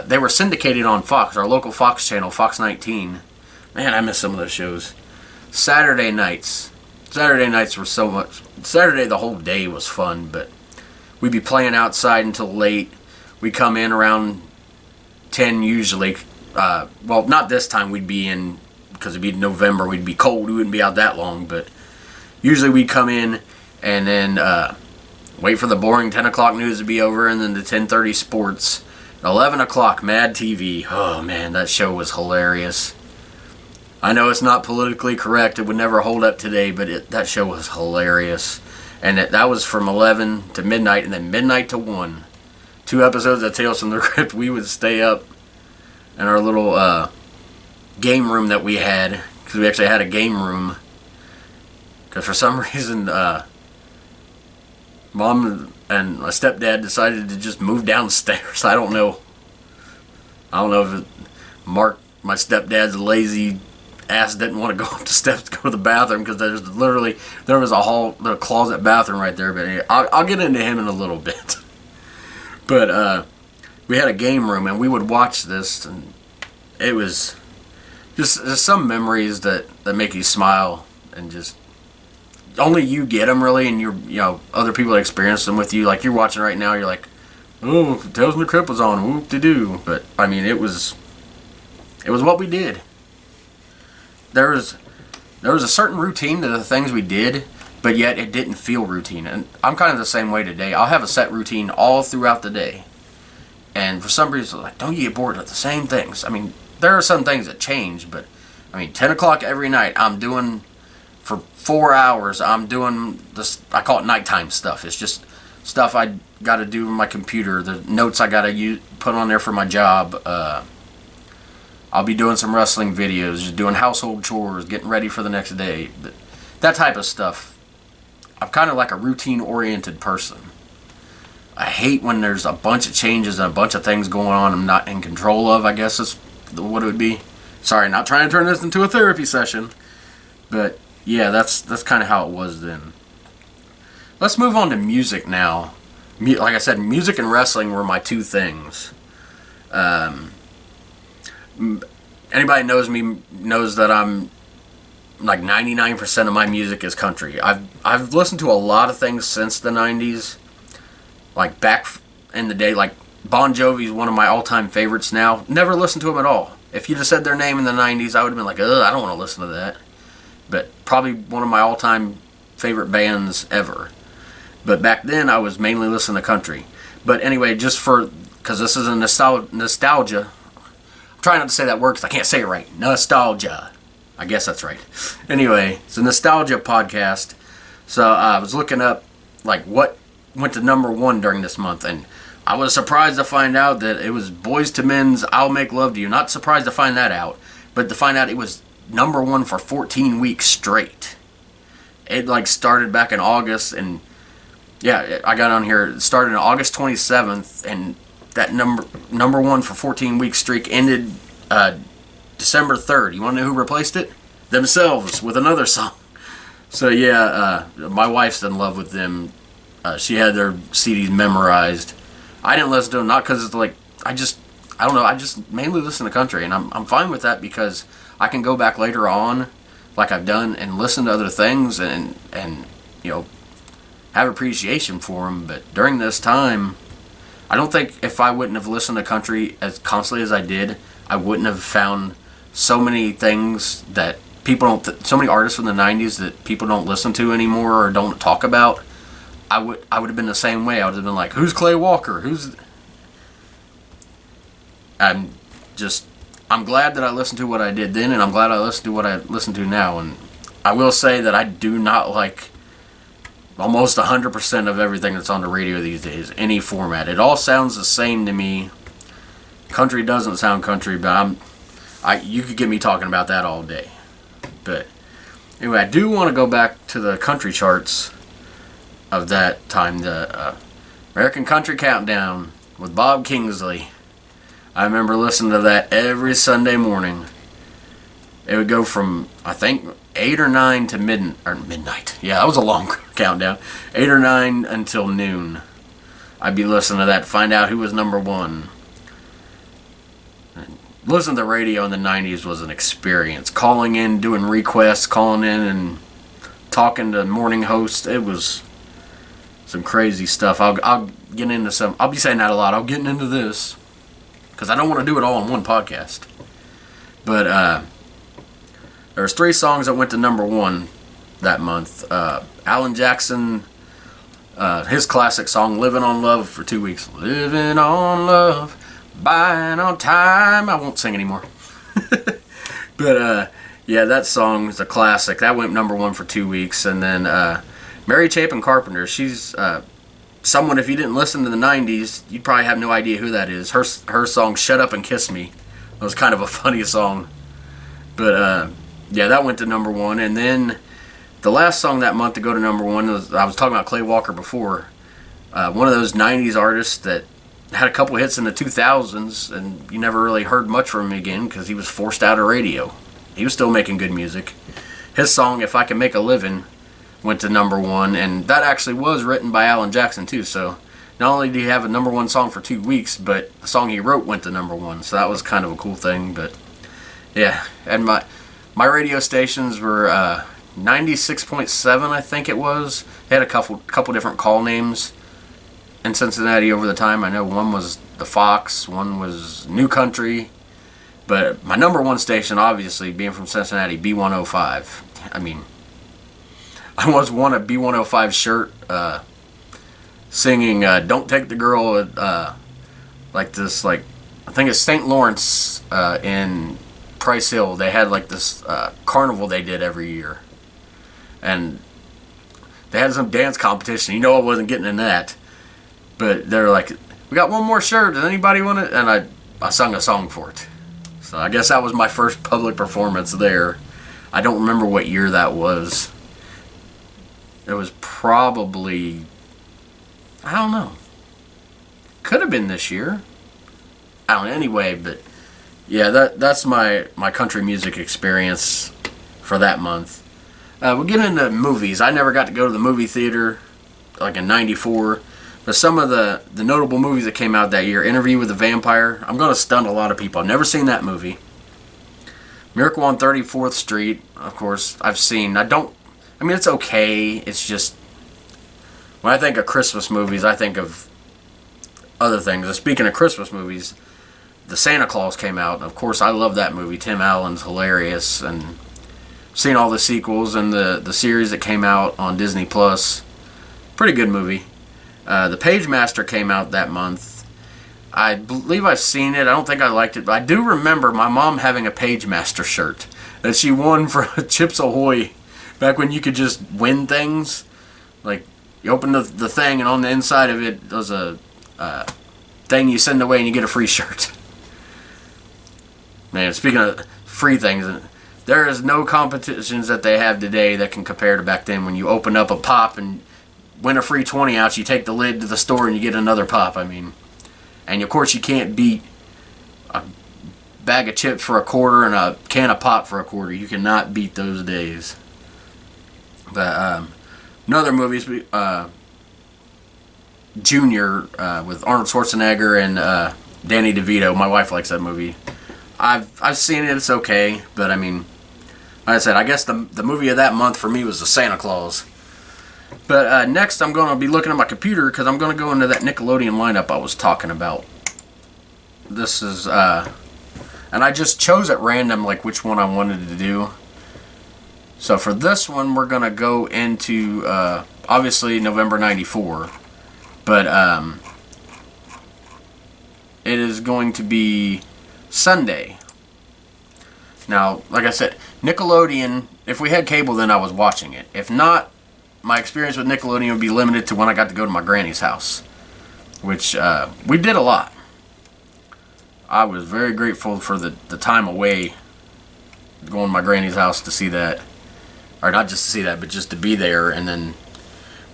they were syndicated on Fox, our local Fox channel, Fox 19. Man, I miss some of those shows. Saturday nights were so much. Saturday, the whole day was fun, but we'd be playing outside until late. We'd come in around 10 usually. Well, not this time. We'd be in, because it'd be November. We'd be cold. We wouldn't be out that long, but usually we'd come in and then wait for the boring 10 o'clock news to be over, and then the 10:30 sports. 11 o'clock, Mad TV. Oh, man, that show was hilarious. I know it's not politically correct. It would never hold up today, but that show was hilarious. And that was from 11 to midnight, and then midnight to 1. 2 episodes of Tales from the Crypt. We would stay up in our little game room that we had, because we actually had a game room. Because for some reason, Mom and my stepdad decided to just move downstairs. I don't know if Mark, my stepdad's lazy ass, didn't want to go up the steps to go to the bathroom, because there was a closet bathroom right there. But anyway, I'll get into him in a little bit. But we had a game room, and we would watch this, and it was just some memories that make you smile, and just only you get them, really, and other people that experience them with you. Like, you're watching right now, you're like, oh, Tales from the Crypt was on, whoop-de-doo. But I mean, it was what we did. There was a certain routine to the things we did, but yet it didn't feel routine. And I'm kind of the same way today. I'll have a set routine all throughout the day, and for some reason, like, don't you get bored of the same things? I mean, there are some things that change, but I mean, 10 o'clock every night, I'm doing. For 4 hours, I'm doing this. I call it nighttime stuff. It's just stuff I got to do on my computer. The notes I got to put on there for my job. I'll be doing some wrestling videos, just doing household chores, getting ready for the next day. That type of stuff. I'm kind of like a routine-oriented person. I hate when there's a bunch of changes and a bunch of things going on I'm not in control of, I guess is what it would be. Sorry, not trying to turn this into a therapy session. But yeah, that's kind of how it was then. Let's move on to music now. Like I said, music and wrestling were my 2 things. Anybody knows me knows that I'm like 99% of my music is country. I've listened to a lot of things since the 90s. Like back in the day, like Bon Jovi's one of my all-time favorites now. Never listened to him at all. If you'd have said their name in the 90s, I would have been like, ugh, I don't want to listen to that. But probably one of my all-time favorite bands ever. But back then, I was mainly listening to country. But anyway, just for because this is a nostalgia. I'm trying not to say that word because I can't say it right. Nostalgia. I guess that's right. Anyway, it's a nostalgia podcast. So I was looking up like what went to number one during this month, and I was surprised to find out that it was Boyz II Men's "I'll Make Love to You." Not surprised to find that out, but to find out it was number one for 14 weeks straight. It like started back in August, and yeah, I got on here. It started on August 27th, and that number one for 14 week streak ended December 3rd. You want to know who replaced it? Themselves with another song. So yeah, my wife's in love with them. She had their CDs memorized. I didn't listen to them not because it's like I don't know. I just mainly listen to country, and I'm fine with that because I can go back later on, like I've done, and listen to other things and you know, have appreciation for them. But during this time, I don't think if I wouldn't have listened to country as constantly as I did, I wouldn't have found so many things that people don't, so many artists from the 90s that people don't listen to anymore or don't talk about. I would have been the same way. I would have been like, who's Clay Walker? I'm glad that I listened to what I did then, and I'm glad I listened to what I listen to now. And I will say that I do not like almost 100% of everything that's on the radio these days, any format. It all sounds the same to me. Country doesn't sound country, but you could get me talking about that all day. But anyway, I do want to go back to the country charts of that time, the American Country Countdown with Bob Kingsley. I remember listening to that every Sunday morning. It would go from, I think, 8 or 9 to midnight. Yeah, that was a long countdown. 8 or 9 until noon. I'd be listening to that to find out who was number one. Listening to the radio in the 90s was an experience. Calling in, doing requests, calling in and talking to morning hosts. It was some crazy stuff. I'll get into some. I'll be saying that a lot. I'll get into this because I don't want to do it all in one podcast. But there's 3 songs that went to number one that month. Alan Jackson, his classic song "Living on Love" for 2 weeks. Living on love, buying on time. I won't sing anymore. But yeah, that song is a classic. That went number one for 2 weeks. And then Mary Chapin Carpenter, she's someone, if you didn't listen to the 90s, you'd probably have no idea who that is. Her song "Shut Up and Kiss Me" was kind of a funny song. But yeah, that went to number one. And then the last song that month to go to number one was, I was talking about Clay Walker before, one of those 90s artists that had a couple hits in the 2000s, and you never really heard much from him again because he was forced out of radio. He was still making good music. His song "If I Can Make a Living" went to number one, and that actually was written by Alan Jackson too. So not only did he have a number one song for 2 weeks, but the song he wrote went to number one. So that was kind of a cool thing. But yeah, and my radio stations were 96.7, I think it was. They had a couple different call names in Cincinnati over the time. I know one was the Fox, one was New Country, but my number one station, obviously, being from Cincinnati, B105. I mean, I once won a B105 shirt singing "Don't Take the Girl," like this, like, I think it's St. Lawrence in Price Hill. They had like this carnival they did every year, and they had some dance competition. You know, I wasn't getting in that, but they're like, "We got one more shirt. Does anybody want it?" And I sung a song for it. So I guess that was my first public performance there. I don't remember what year that was. It was probably, I don't know. Could have been this year. I don't know. Anyway, but yeah, that's my country music experience for that month. We'll get into movies. I never got to go to the movie theater like in '94, but some of the notable movies that came out that year: Interview with the Vampire. I'm going to stun a lot of people. I've never seen that movie. Miracle on 34th Street, of course, I've seen. I mean, it's okay. It's just, when I think of Christmas movies, I think of other things. And speaking of Christmas movies, the Santa Claus came out. Of course, I love that movie. Tim Allen's hilarious, and seen all the sequels and the series that came out on Disney Plus. Pretty good movie. The Page Master came out that month. I believe I've seen it. I don't think I liked it, but I do remember my mom having a Pagemaster shirt that she won for Chips Ahoy back when you could just win things. Like, you open the thing, and on the inside of it was a thing you send away and you get a free shirt. Man, speaking of free things, there is no competitions that they have today that can compare to back then when you open up a pop and win a free 20 ounce, you take the lid to the store and you get another pop. I mean, and of course you can't beat a bag of chips for $1 and a can of pop for $1. You cannot beat those days. But another movies, Junior with Arnold Schwarzenegger and Danny DeVito. My wife likes that movie. I've seen it. It's okay, but I mean, like I said, I guess the movie of that month for me was the Santa Claus. But next, I'm going to be looking at my computer because I'm going to go into that Nickelodeon lineup I was talking about. This is, and I just chose at random, like, which one I wanted to do. So for this one, we're going to go into, obviously, November 94. But it is going to be Sunday. Now, like I said, Nickelodeon, if we had cable, then I was watching it. If not, my experience with Nickelodeon would be limited to when I got to go to my granny's house, which we did a lot. I was very grateful for the time away going to my granny's house to see that, or not just to see that, but just to be there. And then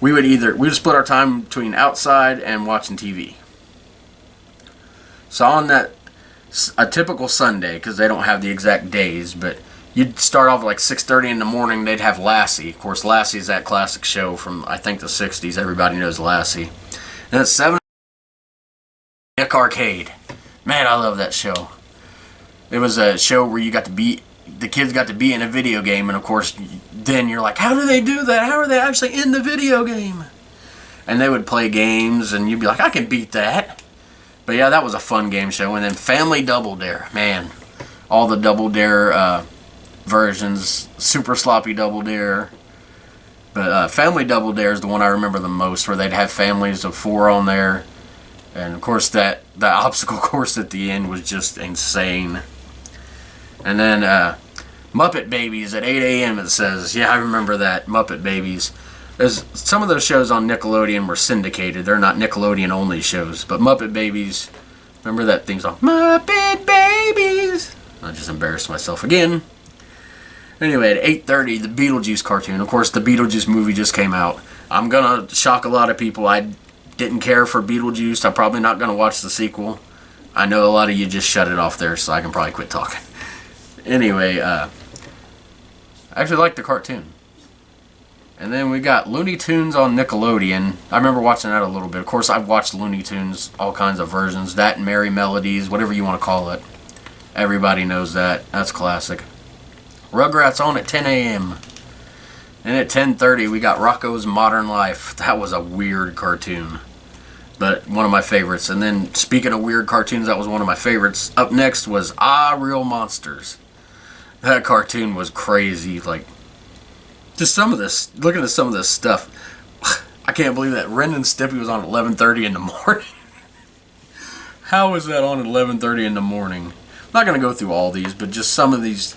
we would split our time between outside and watching TV. So on that, a typical Sunday, because they don't have the exact days, but you'd start off at like 6:30 in the morning. They'd have Lassie. Of course, Lassie's that classic show from, I think, the 60s. Everybody knows Lassie. And at 7, Nick Arcade. Man, I love that show. It was a show where the kids got to be in a video game, and of course, then you're like, how do they do that? How are they actually in the video game? And they would play games, and you'd be like, I can beat that. But yeah, that was a fun game show. And then Family Double Dare. Man, all the Double Dare versions. Super Sloppy Double Dare. But Family Double Dare is the one I remember the most, where they'd have families of 4 on there. And of course, that obstacle course at the end was just insane. And then Muppet Babies at 8 a.m. it says. Yeah, I remember that. Muppet Babies. Some of those shows on Nickelodeon were syndicated. They're not Nickelodeon only shows. But Muppet Babies, remember that theme song? Muppet Babies! I just embarrassed myself again. Anyway, at 8:30, the Beetlejuice cartoon. Of course, the Beetlejuice movie just came out. I'm going to shock a lot of people. I didn't care for Beetlejuice. I'm probably not going to watch the sequel. I know a lot of you just shut it off there, so I can probably quit talking. Anyway, I actually like the cartoon. And then we got Looney Tunes on Nickelodeon. I remember watching that a little bit. Of course, I've watched Looney Tunes, all kinds of versions. That and Merry Melodies, whatever you want to call it. Everybody knows that. That's classic. Rugrats on at 10 a.m. And at 10:30, we got Rocko's Modern Life. That was a weird cartoon, but one of my favorites. And then, speaking of weird cartoons, that was one of my favorites. Up next was Real Monsters. That cartoon was crazy. Like, just some of this, looking at some of this stuff, I can't believe that Ren and Stimpy was on at 11:30 in the morning. How was that on at 11:30 in the morning? I'm not going to go through all these, but just some of these,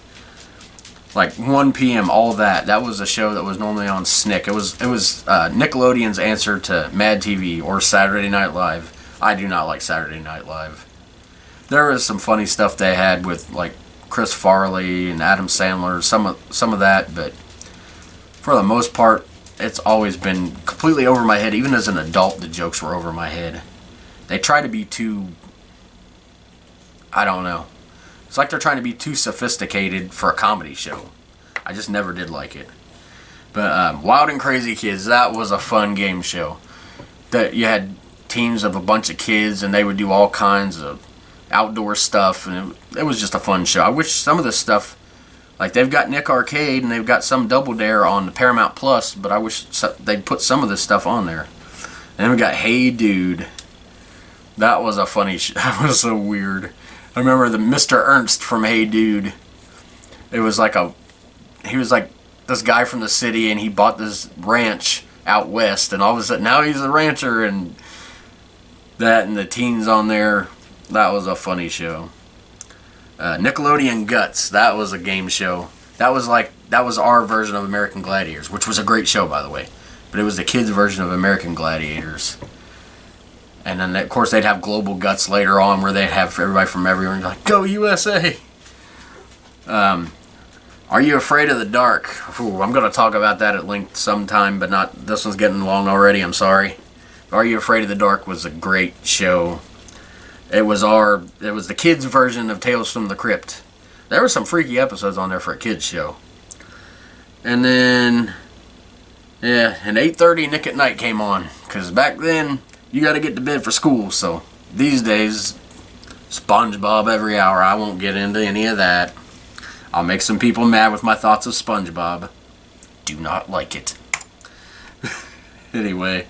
like 1 p.m., all that. That was a show that was normally on SNCC. It was Nickelodeon's answer to Mad TV or Saturday Night Live. I do not like Saturday Night Live. There was some funny stuff they had with, like, Chris Farley and Adam Sandler, some of that, but for the most part, it's always been completely over my head. Even as an adult, the jokes were over my head. They try to be too, I don't know. It's like they're trying to be too sophisticated for a comedy show. I just never did like it. But Wild and Crazy Kids, that was a fun game show. That you had teams of a bunch of kids, and they would do all kinds of outdoor stuff, and it was just a fun show. I wish some of this stuff, like they've got Nick Arcade and they've got some Double Dare on the Paramount Plus, but I wish they'd put some of this stuff on there. And then we got Hey Dude. That was a funny that was so weird. I remember the Mr. Ernst from Hey Dude. It was like he was like this guy from the city, and he bought this ranch out west, and all of a sudden now he's a rancher, and That and the teens on there, that was a funny show. Nickelodeon Guts, that was a game show. That was our version of American Gladiators, which was a great show, by the way. But it was the kids' version of American Gladiators. And then, of course, they'd have Global Guts later on, where they'd have everybody from everywhere like, "Go USA!" Are You Afraid of the Dark? Ooh, I'm going to talk about that at length sometime, but not. This one's getting long already. I'm sorry. Are You Afraid of the Dark was a great show. It was the kids' version of Tales from the Crypt. There were some freaky episodes on there for a kids show. And then, yeah, and 8:30 Nick at Night came on, because back then you got to get to bed for school. So these days, SpongeBob every hour. I won't get into any of that. I'll make some people mad with my thoughts of SpongeBob. Do not like it. Anyway,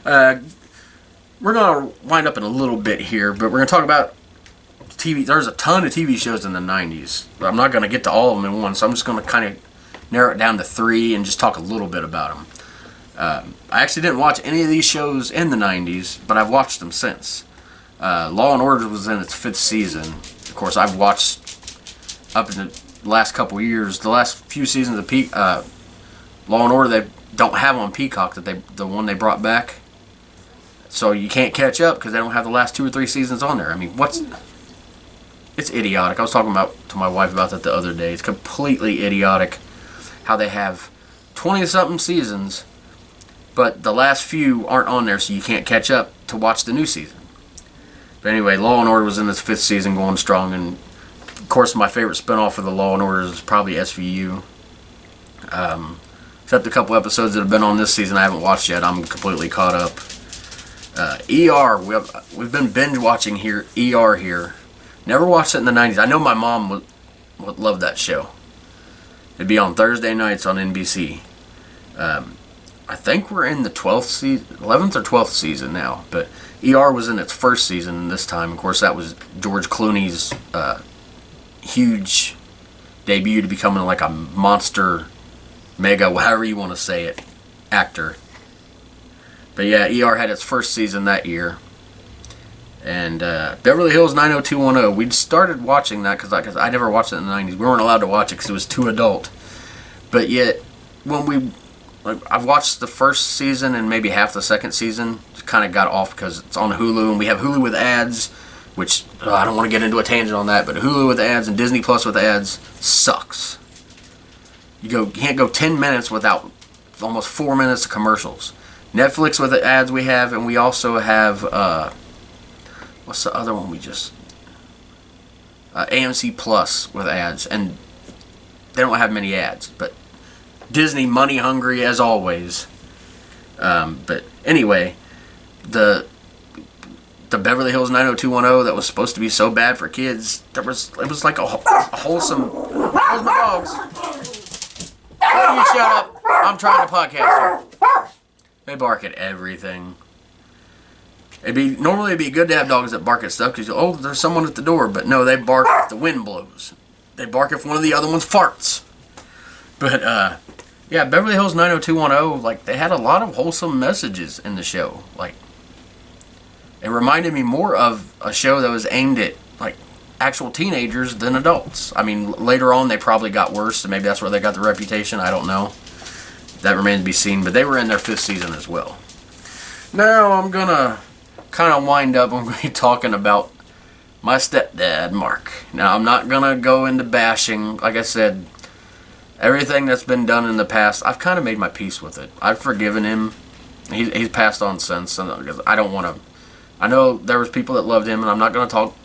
we're going to wind up in a little bit here, but we're going to talk about TV. There's a ton of TV shows in the 90s. I'm not going to get to all of them in one, so I'm just going to kind of narrow it down to 3 and just talk a little bit about them. I actually didn't watch any of these shows in the 90s, but I've watched them since. Law & Order was in its 5th season. Of course, I've watched up in the last couple years, the last few seasons of Law & Order they don't have on Peacock, the one they brought back. So you can't catch up because they don't have the last 2 or 3 seasons on there. I mean, it's idiotic. I was talking to my wife about that the other day. It's completely idiotic how they have 20-something seasons, but the last few aren't on there, so you can't catch up to watch the new season. But anyway, Law & Order was in its 5th season, going strong, and of course my favorite spinoff of the Law & Order is probably SVU. Except a couple episodes that have been on this season I haven't watched yet. I'm completely caught up. ER, we've been binge watching ER here. Never watched it in the 90s. I know my mom would love that show. It'd be on Thursday nights on NBC. I think we're in the 11th or 12th season now, but ER was in its 1st season this time. Of course, that was George Clooney's huge debut to becoming like a monster, mega, however you want to say it, actor. But yeah, ER had its 1st season that year. And Beverly Hills 90210, we'd started watching that because I never watched it in the 90s. We weren't allowed to watch it because it was too adult. But yet, I've watched the 1st season and maybe half the 2nd season. Just kind of got off because it's on Hulu, and we have Hulu with ads, which I don't want to get into a tangent on that, but Hulu with ads and Disney Plus with ads sucks. You can't go 10 minutes without almost 4 minutes of commercials. Netflix with the ads we have, and we also have what's the other one we just AMC Plus with ads, and they don't have many ads, but Disney money hungry as always. But anyway, the Beverly Hills 90210 that was supposed to be so bad for kids, it was like a wholesome. Where's my dogs? Will you shut up? I'm trying to podcast here. They bark at everything. Normally it'd be good to have dogs that bark at stuff because there's someone at the door, but no, they bark if the wind blows. They bark if one of the other ones farts. But yeah, Beverly Hills 90210, like, they had a lot of wholesome messages in the show. Like, it reminded me more of a show that was aimed at like actual teenagers than adults. I mean, later on they probably got worse, and maybe that's where they got the reputation. I don't know. That remains to be seen. But they were in their 5th season as well. Now I'm gonna kind of wind up. I'm going to be talking about my stepdad, Mark. Now I'm not gonna go into bashing. Like I said, everything that's been done in the past, I've kind of made my peace with it. I've forgiven him. He's passed on since. I don't want to. I know there was people that loved him, and I'm not going to talk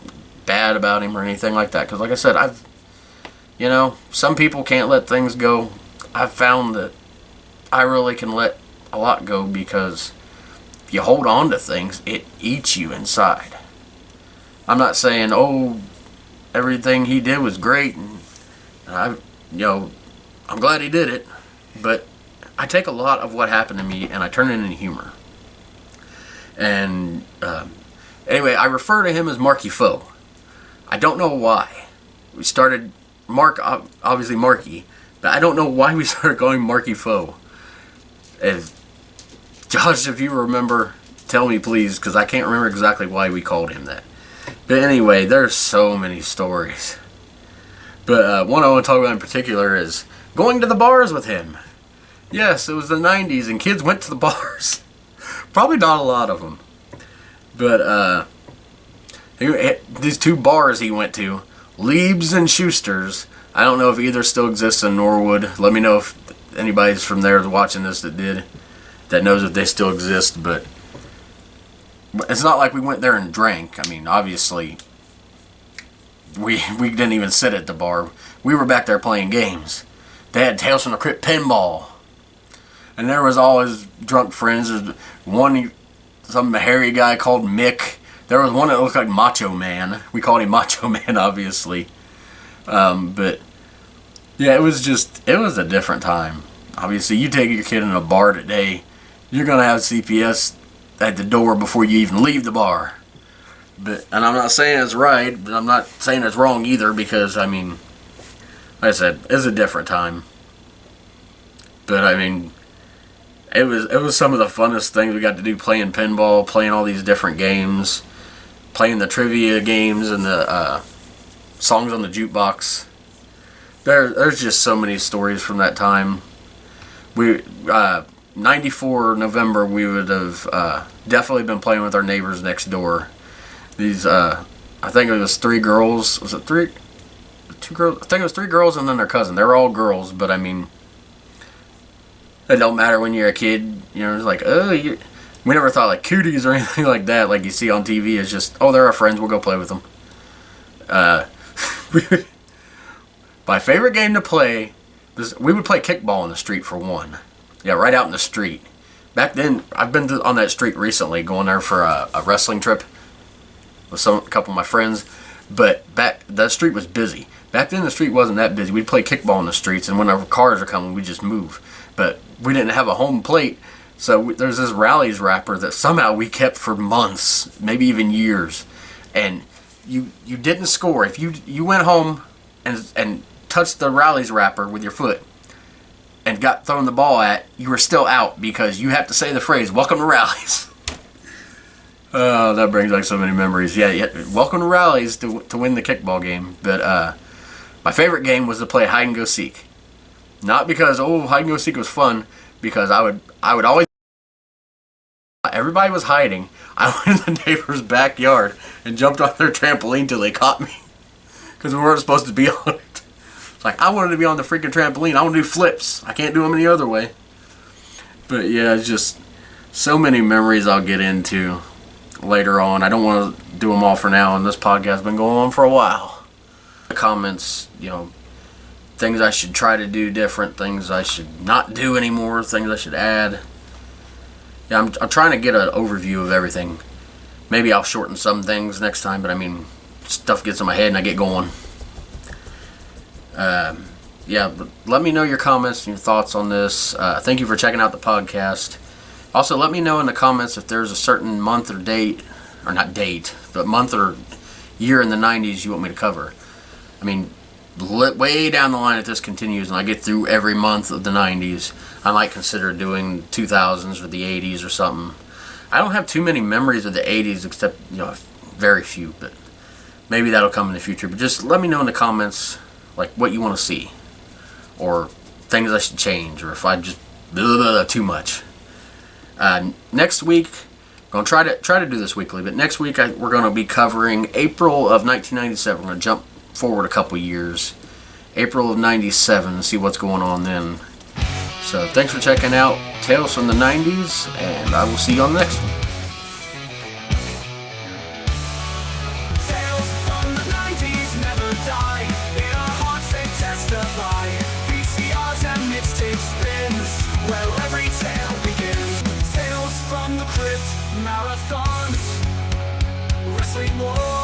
bad about him or anything like that. Because like I said, some people can't let things go. I've found that I really can let a lot go, because if you hold on to things, it eats you inside. I'm not saying, everything he did was great, and I'm glad he did it, but I take a lot of what happened to me and I turn it into humor. And anyway, I refer to him as Marky Foe. I don't know why. We started obviously Marky, but I don't know why we started going Marky Foe. As Josh, if you remember, tell me please, because I can't remember exactly why we called him that. But anyway, there's so many stories. But one I want to talk about in particular is going to the bars with him. Yes, it was the 90s and kids went to the bars. Probably not a lot of them. But these two bars he went to, Lieb's and Schuster's. I don't know if either still exists in Norwood. Let me know if anybody's from there watching this that knows if they still exist. But it's not like we went there and drank. I mean, obviously, we didn't even sit at the bar. We were back there playing games. They had Tales from the Crypt pinball. And there was all his drunk friends. There's one, some hairy guy called Mick. There was one that looked like Macho Man. We called him Macho Man, obviously. But yeah, it was a different time. Obviously, you take your kid in a bar today, you're gonna have CPS at the door before you even leave the bar. And I'm not saying it's right, but I'm not saying it's wrong either, because I mean, like I said, it's a different time. But I mean, it was some of the funnest things we got to do, playing pinball, playing all these different games, playing the trivia games and the songs on the jukebox. There's just so many stories from that time. 94 November, we would have definitely been playing with our neighbors next door. These, I think it was 3 girls. Was it 3? 2 girls? I think it was 3 girls and then their cousin. They were all girls, but I mean, it don't matter when you're a kid. You know, it's like, we never thought like cooties or anything like that, like you see on TV. It's just, they're our friends, we'll go play with them. My favorite game to play was, we would play kickball in the street for one. Yeah, right out in the street. Back then, I've been on that street recently, going there for a wrestling trip with a couple of my friends. But that street was busy. Back then, the street wasn't that busy. We'd play kickball in the streets, and when our cars are coming, we'd just move. But we didn't have a home plate, so there's this Rally's wrapper that somehow we kept for months, maybe even years. And you didn't score. If you went home and touched the Rally's wrapper with your foot and got thrown the ball at, you were still out, because you have to say the phrase, "Welcome to Rally's." Oh, that brings back so many memories. Yeah, welcome to Rally's to win the kickball game. But my favorite game was to play hide and go seek. Not because hide and go seek was fun, because I would always, everybody was hiding. I went in the neighbor's backyard and jumped on their trampoline till they caught me, because we weren't supposed to be on it. It's like, I wanted to be on the freaking trampoline. I want to do flips. I can't do them any other way. But yeah, it's just so many memories I'll get into later on. I don't want to do them all for now, and this podcast has been going on for a while. The comments, things I should try to do different, things I should not do anymore, things I should add. Yeah, I'm trying to get an overview of everything. Maybe I'll shorten some things next time, but I mean, stuff gets in my head and I get going. Yeah, but let me know your comments and your thoughts on this. Thank you for checking out the podcast. Also, let me know in the comments if there's a certain month or date, or not date, but month or year in the 90s you want me to cover. I mean, way down the line, if this continues and I get through every month of the 90s, I might consider doing 2000s or the 80s or something. I don't have too many memories of the 80s, except, very few, but maybe that'll come in the future. But just let me know in the comments, like, what you want to see, or things I should change, or if I just too much. Next week, I'm going to try to do this weekly, but next week we're going to be covering April of 1997. We're going to jump forward a couple years, April of 97, and see what's going on then. So thanks for checking out Tales from the 90s, and I will see you on the next one. Tales from the 90s never die. In our hearts they testify. VCRs and mixtape spins, where every tale begins. Tales from the crypt, marathons, wrestling wars.